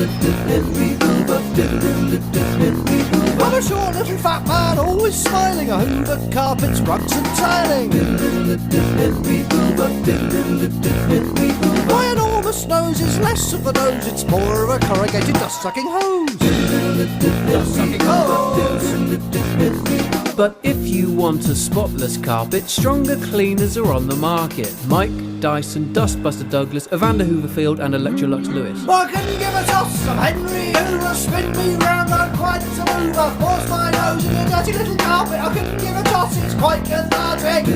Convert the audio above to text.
I'm a short little fat man, always smiling. I hoover carpets, rugs and tiling. My enormous nose is less of a nose, it's more of a corrugated dust-sucking hose. Dust-sucking hose. But if you want a spotless carpet, stronger cleaners are on the market. Mike, Dyson, Dustbuster Douglas, Evander Hooverfield and Electrolux Lewis. I can give a toss of Henry Hoover, spin me round, I'm quite a mover. Force my nose in a dirty little carpet, I can give a toss, it's quite cathartic.